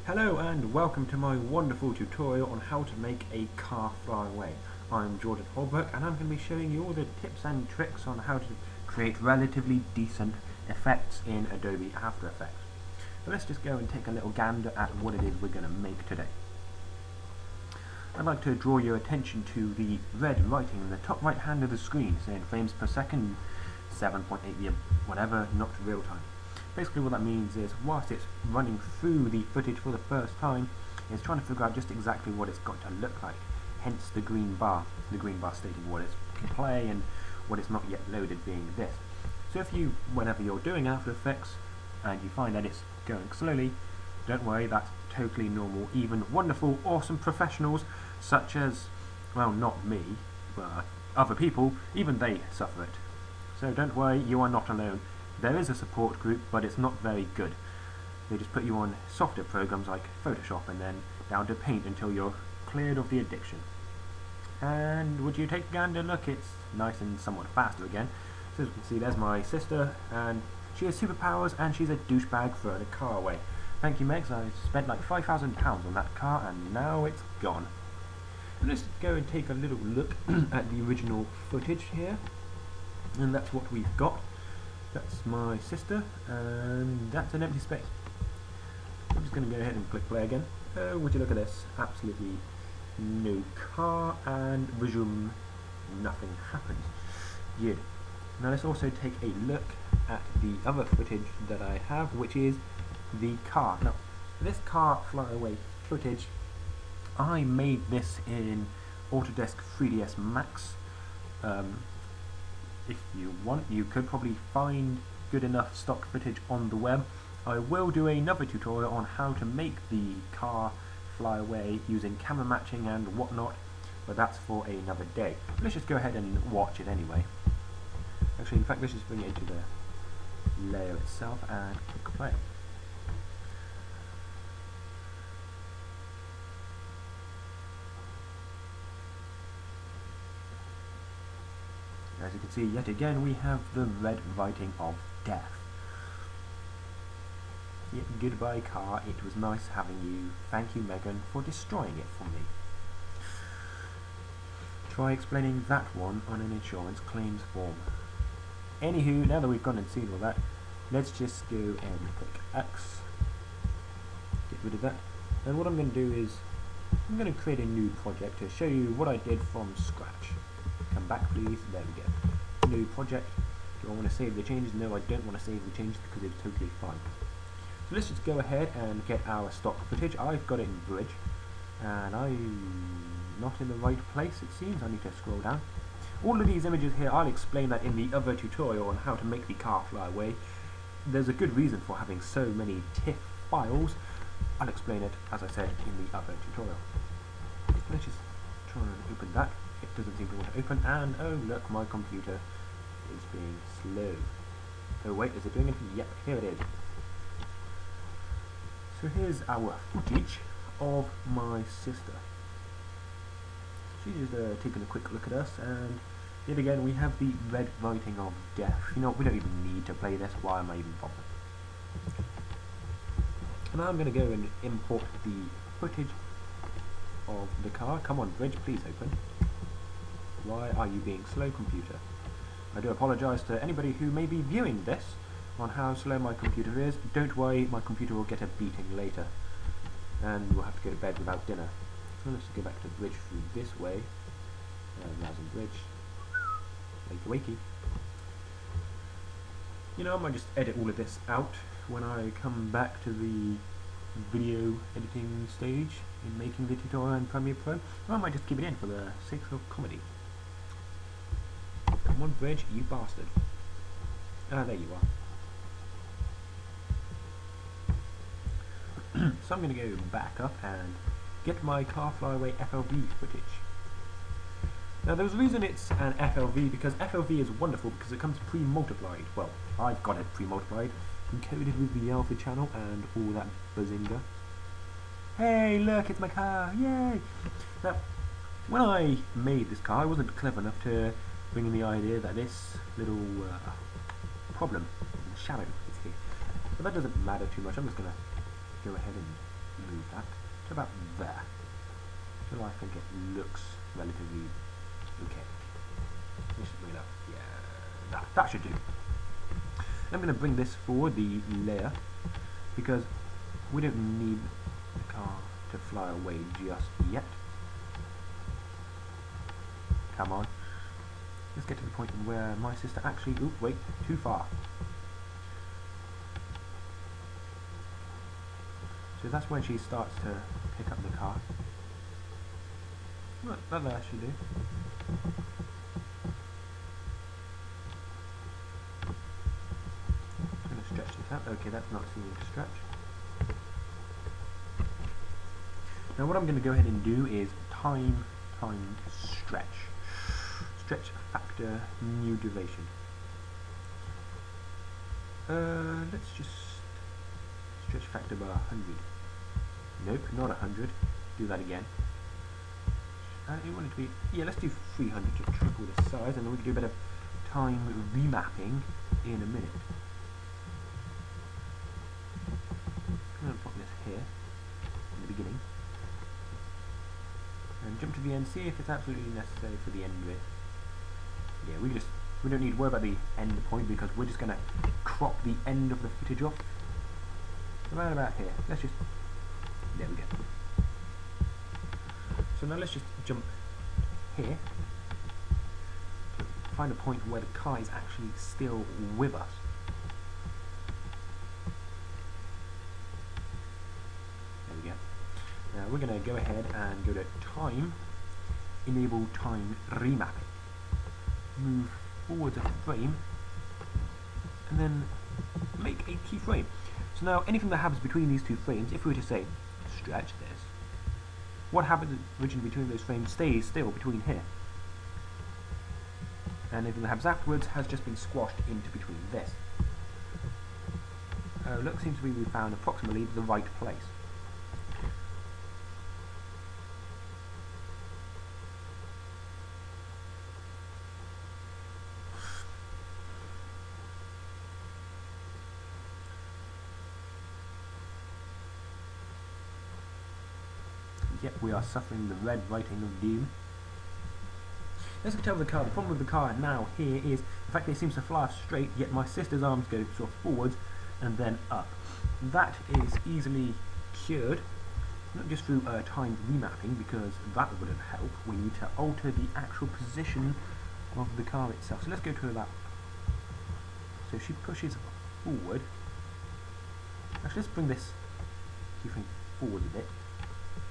Hello and welcome to my wonderful tutorial on how to make a car fly away. I'm Jordan Holbrook and I'm going to be showing you all the tips and tricks on how to create relatively decent effects in Adobe After Effects. So let's just go and take a little gander at what it is we're going to make today. I'd like to draw your attention to the red writing in the top right hand of the screen saying frames per second, 7.8 whatever, not real time. Basically what that means is, whilst it's running through the footage for the first time, it's trying to figure out just exactly what it's got to look like, hence the green bar stating what it can play and what it's not yet loaded being this. So if you, whenever you're doing After Effects, and you find that it's going slowly, don't worry, that's totally normal. Even wonderful, awesome professionals, such as, well, not me, but other people, even they suffer it. So don't worry, you are not alone. There is a support group, but it's not very good. They just put you on softer programs like Photoshop and then down to Paint until you're cleared of the addiction. And would you take a gander look? It's nice and somewhat faster again. So as you can see, there's my sister, and she has superpowers and she's a douchebag throwing a car away. Thank you, Megs. I spent like £5,000 on that car and now it's gone. And let's go and take a little look at the original footage here. And that's what we've got. That's my sister, and that's an empty space. I'm just going to go ahead and click play again. Oh, would you look at this? Absolutely no car, and resume, nothing happens. Good. Now let's also take a look at the other footage that I have, which is the car. Now, this car flyaway footage, I made this in Autodesk 3ds Max. If you want, you could probably find good enough stock footage on the web. I will do another tutorial on how to make the car fly away using camera matching and whatnot, but that's for another day. Let's just go ahead and watch it anyway. Actually, in fact, let's just bring it into the layer itself and click play. As you can see, yet again we have the red writing of death. Yet goodbye car, it was nice having you. Thank you, Megan, for destroying it for me. Try explaining that one on an insurance claims form. Anywho, now that we've gone and seen all that, let's just go and click X. Get rid of that. And what I'm going to do is, I'm going to create a new project to show you what I did from scratch. Come back please, there we go. New project. Do I want to save the changes? No, I don't want to save the changes because it's totally fine. So let's just go ahead and get our stock footage. I've got it in Bridge, and I'm not in the right place it seems. I need to scroll down. All of these images here, I'll explain that in the other tutorial on how to make the car fly away. There's a good reason for having so many TIFF files. I'll explain it, as I said, in the other tutorial. Let's just try and open that. It doesn't seem to want to open, and oh look, my computer is being slow. Oh wait, is it doing anything? Yep, here it is. So here's our footage of my sister. She's just taking a quick look at us, and yet again we have the red writing of death. You know, we don't even need to play this. Why am I even bothered? And now I'm going to go and import the footage of the car. Come on, Bridge, please open. Why are you being slow, computer? I do apologise to anybody who may be viewing this on how slow my computer is. Don't worry, my computer will get a beating later, and we'll have to go to bed without dinner. So let's go back to Bridge through this way. Rising Bridge. Wakey wakey. You know, I might just edit all of this out when I come back to the video editing stage in making the tutorial in Premiere Pro. Or I might just keep it in for the sake of comedy. Come on, Bridge, you bastard. Ah, there you are. So I'm going to go back up and get my car flyaway FLV footage. Now there's a reason it's an FLV, because FLV is wonderful because it comes pre-multiplied. Well, I've got it pre-multiplied, encoded with the alpha channel and all that bazinga. Hey, look, it's my car, yay! Now, when I made this car, I wasn't clever enough to bring in the idea that this little problem, shadow, is here. But that doesn't matter too much. I'm just going to go ahead and move that to about there. So I think it looks relatively okay. Let's just bring it up. Yeah, that should do. I'm going to bring this forward, the layer, because we don't need the car to fly away just yet. Come on. Let's get to the point where my sister actually... Oop, wait, too far. So that's when she starts to pick up the car. Well, that should do. I'm going to stretch this out. Okay, that's not seeming to stretch. Now what I'm going to go ahead and do is time stretch. Stretch factor, new duration. Let's just stretch factor by 100. Nope, not 100. Do that again. You want it to be, yeah, let's do 300 to triple the size, and then we can do a bit of time remapping in a minute. I'm going to pop this here in the beginning, and jump to the end, see if it's absolutely necessary for the end of it. Yeah, we don't need to worry about the end point because we're just going to crop the end of the footage off around about here. Let's just, there we go. So now let's just jump here to find a point where the car is actually still with us. There we go. Now we're going to go ahead and go to time, enable time remapping. Move forward a frame and then make a keyframe. So now anything that happens between these two frames, if we were to say stretch this, what happens originally between those frames stays still between here, and anything that happens afterwards has just been squashed into between this. Look, seems to be we found approximately the right place. Yep, we are suffering the red writing of doom. Let's tell the car. The problem with the car now here is the fact that it seems to fly straight, yet my sister's arms go sort of forwards and then up. That is easily cured, not just through time remapping, because that wouldn't help. We need to alter the actual position of the car itself. So let's go to about. So she pushes forward. Actually, let's bring this keyframe forward a bit.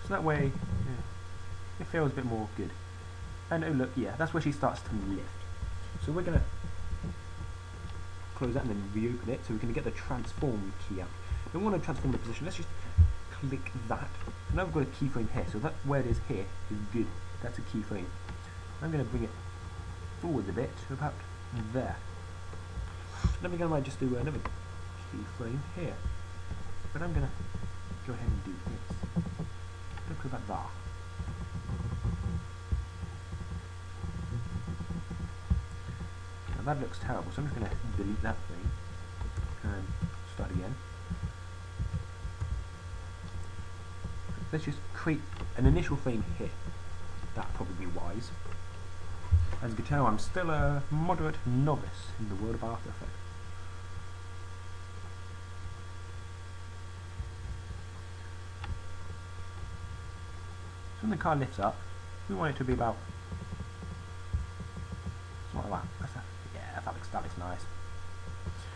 So that way, yeah, it feels a bit more good. And oh look, yeah, that's where she starts to lift. So we're going to close that and then reopen it so we can get the transform key out. We want to transform the position. Let's just click that. So now we've got a keyframe here. So that where it is here is good. That's a keyframe. I'm going to bring it forward a bit to about there. Then we're going to just do another keyframe here. But I'm going to go ahead and do this. Look about that. Now that looks terrible, so I'm just going to delete that frame and start again. Let's just create an initial frame here. That'd probably be wise. As you can tell, I'm still a moderate novice in the world of After Effects. When the car lifts up, we want it to be about something like that. Yeah, that looks nice.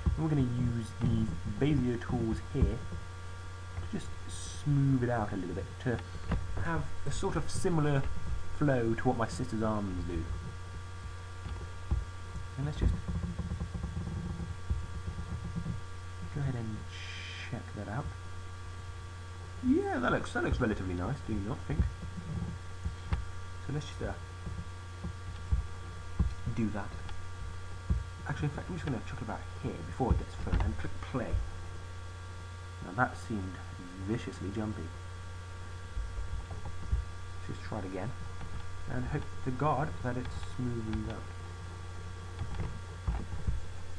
And we're going to use these Bezier tools here to just smooth it out a little bit to have a sort of similar flow to what my sister's arms do. And let's just go ahead and check that out. Yeah, that looks relatively nice, do you not think? So let's just do that. Actually, in fact, I'm just going to chuck it about here before it gets thrown and click play. Now that seemed viciously jumpy. Let's just try it again and hope to God that it smoothens out.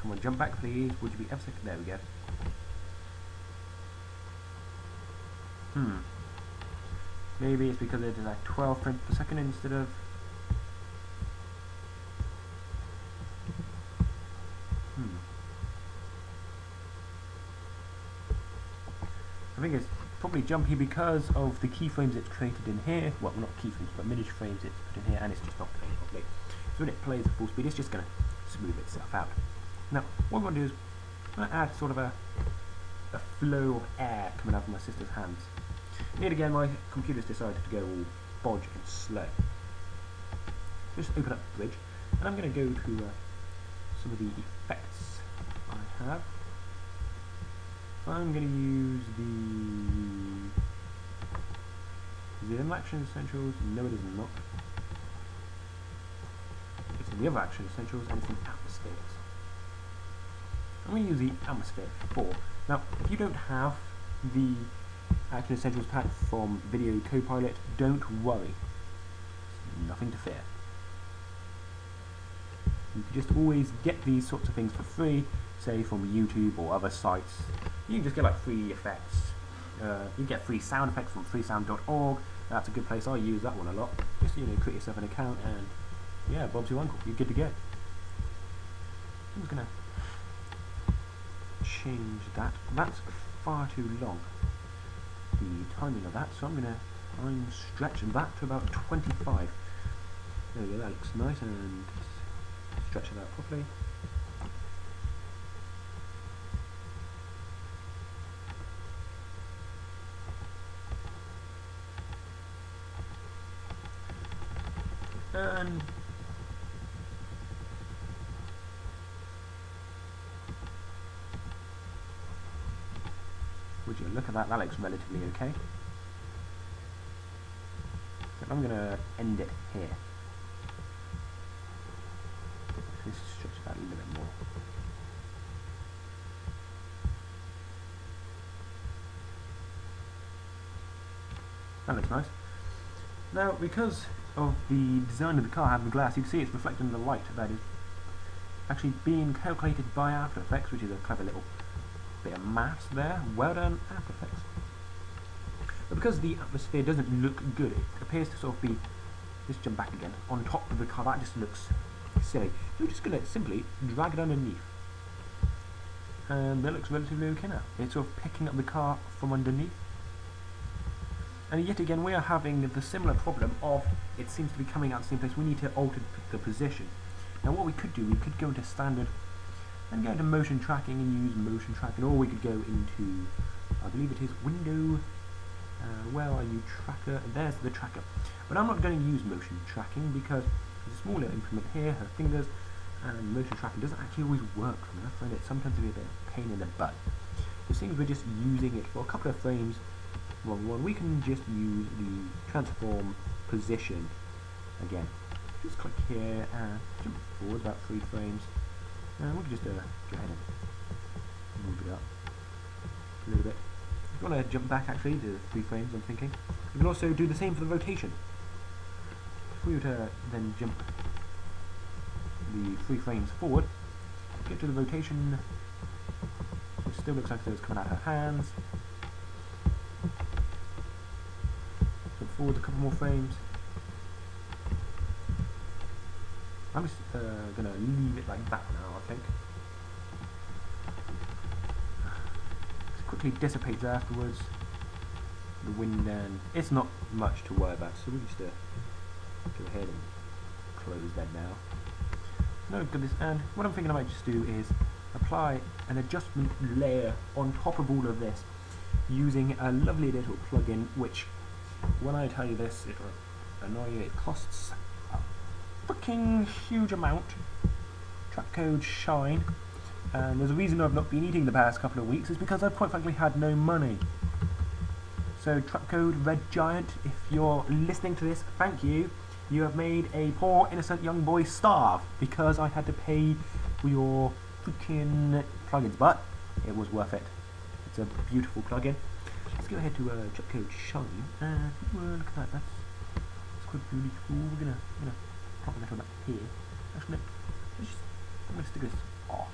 Come on, jump back please. Would you be ever so... There we go. Maybe it's because it is like 12 frames per second instead of... I think it's probably jumpy because of the keyframes it's created in here. Well, not keyframes, but miniature frames it's put in here, and it's just not playing properly. So when it plays at full speed, it's just going to smooth itself out. Now, what I'm going to do is I'm going to add sort of a flow of air coming out of my sister's hands. And yet again, my computer's decided to go all bodge and slow. Just open up the bridge, and I'm going to go to some of the effects I have. I'm going to use the... Is it in Action Essentials? No, it is not. It's in the other Action Essentials, and it's in Atmospheres. I'm going to use the Atmosphere 4. Now, if you don't have the Action Essentials pack from Video Copilot, don't worry. Nothing to fear. You can just always get these sorts of things for free, say from YouTube or other sites. You can just get like free effects. You get free sound effects from freesound.org. That's a good place. I use that one a lot. Just, you know, create yourself an account and yeah, Bob's your uncle. You're good to go. I'm just gonna change that. That's far too long, the timing of that, so I'm gonna stretch that to about 25. There we go. That looks nice, and stretch it out properly. And would you look at that? That looks relatively okay. So I'm going to end it here. Let's stretch that a little bit more. That looks nice. Now, because of the design of the car having the glass, you can see it's reflecting the light that is actually being calculated by After Effects, which is a clever little bit of maths there. Well done, After Effects. But because the atmosphere doesn't look good, it appears to sort of be, just jump back again, on top of the car. That just looks silly. So we're just going to simply drag it underneath. And that looks relatively okay now. It's sort of picking up the car from underneath. And yet again, we are having the similar problem of it seems to be coming out the same place. We need to alter the position. Now what we could do, we could go into standard and go into motion tracking and use motion tracking, or we could go into, I believe it is window, where are you, tracker? There's the tracker. But I'm not going to use motion tracking because there's a small little implement here, her fingers, and motion tracking doesn't actually always work for me. I find it sometimes to be a bit of a pain in the butt. It seems we're just using it for a couple of frames. Wrong one. We can just use the transform position again. Just click here and jump forward about 3 frames, and we can just go ahead and move it up a little bit. If you want to jump back actually to 3 frames, I'm thinking you can also do the same for the rotation. If we were to then jump the 3 frames forward, get to the rotation, it still looks like it's coming out of her hands. Forward a couple more frames. I'm just going to leave it like that now, I think. It quickly dissipates afterwards. The wind, and it's not much to worry about, so we'll just go ahead and close that now. No goodness, and what I'm thinking I might just do is apply an adjustment layer on top of all of this using a lovely little plugin which, when I tell you this, it will annoy you. It costs a freaking huge amount. Track code Shine. And there's a reason I've not been eating the past couple of weeks, is because I've quite frankly had no money. So track code Red Giant, if you're listening to this, thank you. You have made a poor innocent young boy starve because I had to pay for your freaking plugins, but it was worth it. It's a beautiful plugin. Let's go ahead to track code Shine, and look at that, that's quite beautiful. We're gonna pop that on back here. Actually, no, I'm gonna stick this off,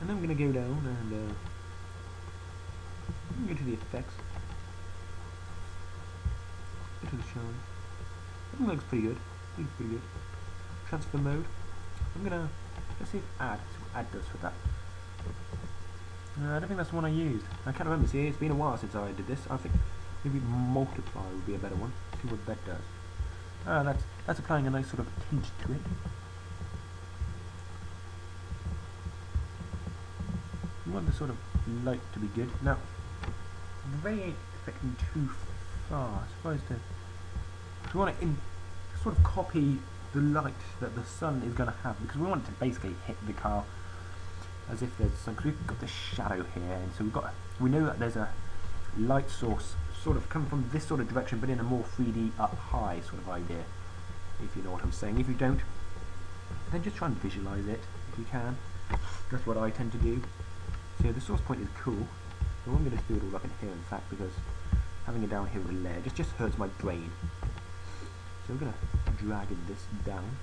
and then I'm gonna go down and go to the effects, bit of the shine. I think it looks pretty good. Pretty good. Transfer mode. Let's see if add. See what add does for that. I don't think that's the one I used. I can't remember. See, it's been a while since I did this. I think maybe multiply would be a better one. See what that does. That's applying a nice sort of tint to it. You want the sort of light to be good. Now, the ray ain't affecting too far. I suppose we want to sort of copy the light that the sun is going to have, because we want it to basically hit the car as if there's some. We've got the shadow here, and so we know that there's a light source sort of coming from this sort of direction, but in a more 3D up high sort of idea, if you know what I'm saying. If you don't, then just try and visualize it if you can. That's what I tend to do. So the source point is cool. So I'm going to do it all up in here, in fact, because having it down here with a layer just hurts my brain. So we're going to drag this down.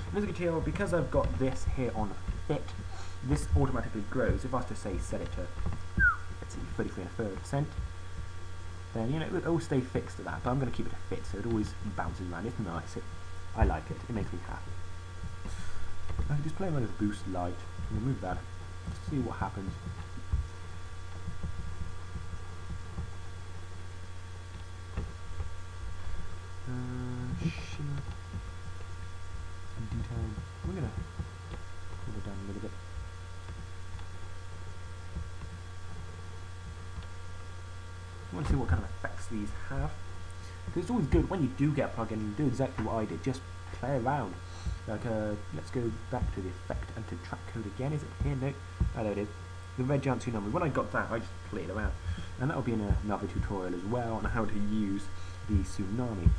And as you can tell, because I've got this here on fit, this automatically grows. If I was to say set it to, let's see, 33.1/3%, then you know it will stay fixed at that. But I'm going to keep it a fit, so it always bounces around. It's nice. I like it. It makes me happy. I can just play around with boost light. Remove that. See what happens. Shimmer and detail. We're gonna pull it down a little bit. I want to see what kind of effects these have. Because it's always good when you do get a plugin and do exactly what I did. Just play around. Like, let's go back to the effect and to track code again. Is it here? No. Oh, there it is. The red giant tsunami. When I got that, I just played around. And that'll be in another tutorial as well on how to use the tsunami.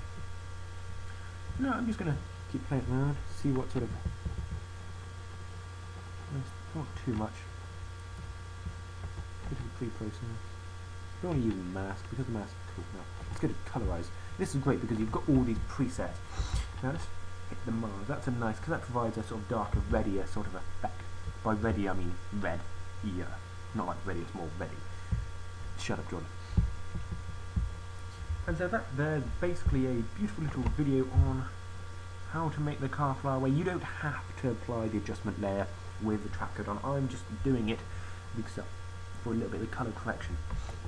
No, I'm just going to keep playing around, see what sort of... Not too much. Bit of a pre-process. Don't want to use a mask, because the mask is cool now. Let's go to colorize. This is great because you've got all these presets. Now let's hit the Mars. That's a nice, because that provides a sort of darker, reddier sort of effect. By ready, I mean red. Yeah. Not like ready, it's more ready. Shut up, Jordan. And so there's basically a beautiful little video on how to make the car fly away. You don't have to apply the adjustment layer with the track code on. I'm just doing it because for a little bit of colour correction.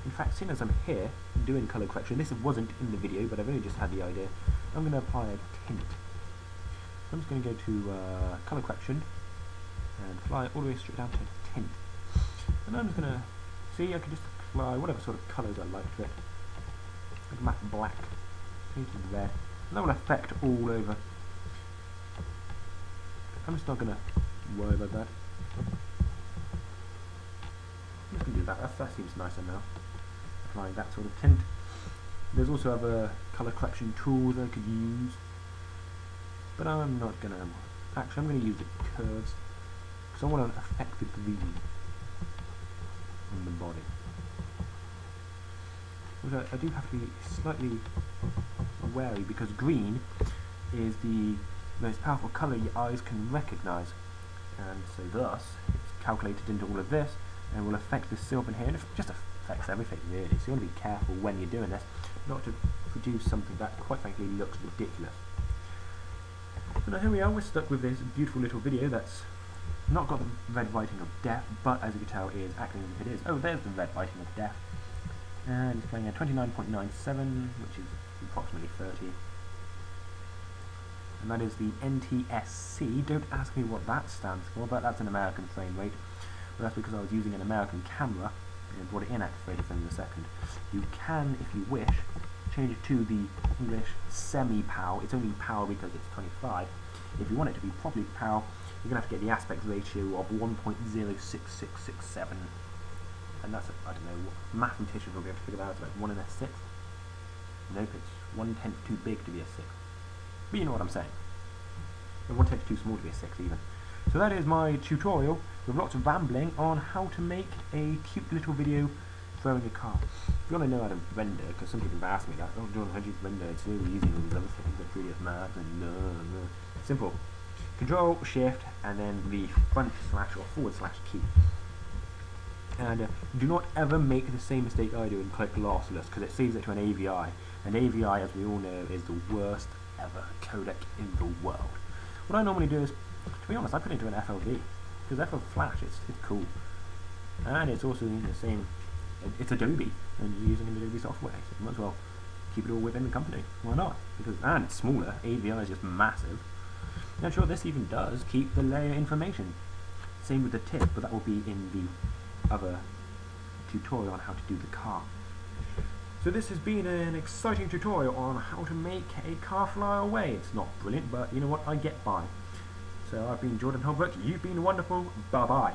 In fact, seeing as I'm here doing colour correction, this wasn't in the video, but I've only just had the idea. I'm going to apply a tint. So I'm just going to go to colour correction and fly all the way straight down to tint. And I'm just going to see, I can just apply whatever sort of colours I like to it. Like matte black, change to red, and that will affect all over. I'm just not going to worry about that. I'm just going to do that. That seems nicer now. Applying that sort of tint. There's also other colour correction tools I could use, but I'm not going to. Actually, I'm going to use the curves because I want to affect the green on the body. Which I do have to be slightly wary because green is the most powerful colour your eyes can recognise, and so thus it's calculated into all of this and will affect the silver in here, and it just affects everything really, so you want to be careful when you're doing this not to produce something that quite frankly looks ridiculous. So now here we are, we're stuck with this beautiful little video that's not got the red writing of death, but as you can tell is acting as if it is. Oh, there's the red writing of death, and it's playing at 29.97, which is approximately 30. And that is the NTSC. Don't ask me what that stands for, but that's an American frame rate. But that's because I was using an American camera and brought it in at 30 frames a second. You can, if you wish, change it to the English semi-PAL. It's only PAL because it's 25. If you want it to be properly PAL, you're going to have to get the aspect ratio of 1.06667. And that's, I don't know, mathematicians will be able to figure that out. It's like 1 in a 6. Nope, it's 1/10 too big to be a 6. But you know what I'm saying. And 1/10 too small to be a 6 even. So that is my tutorial with lots of rambling on how to make a cute little video throwing a car. If you want to know how to render, because some people have asked me that, oh John, how do you render? It's really easy with these other things like 3ds Max and no. Simple. Control, Shift, and then the front slash or forward slash key. And do not ever make the same mistake I do and click lossless, because it saves it to an AVI. And AVI, as we all know, is the worst ever codec in the world. What I normally do is, to be honest, I put it into an FLV, because FL Flash, it's cool. And it's also in the same, it's Adobe, and you're using Adobe software, so you might as well keep it all within the company. Why not? Because, and it's smaller, AVI is just massive. Now sure, this even does keep the layer information. Same with the tip, but that will be in the other tutorial on how to do the car. So this has been an exciting tutorial on how to make a car fly away. It's not brilliant, but you know what, I get by. So I've been Jordan Holbrook, you've been wonderful, bye bye.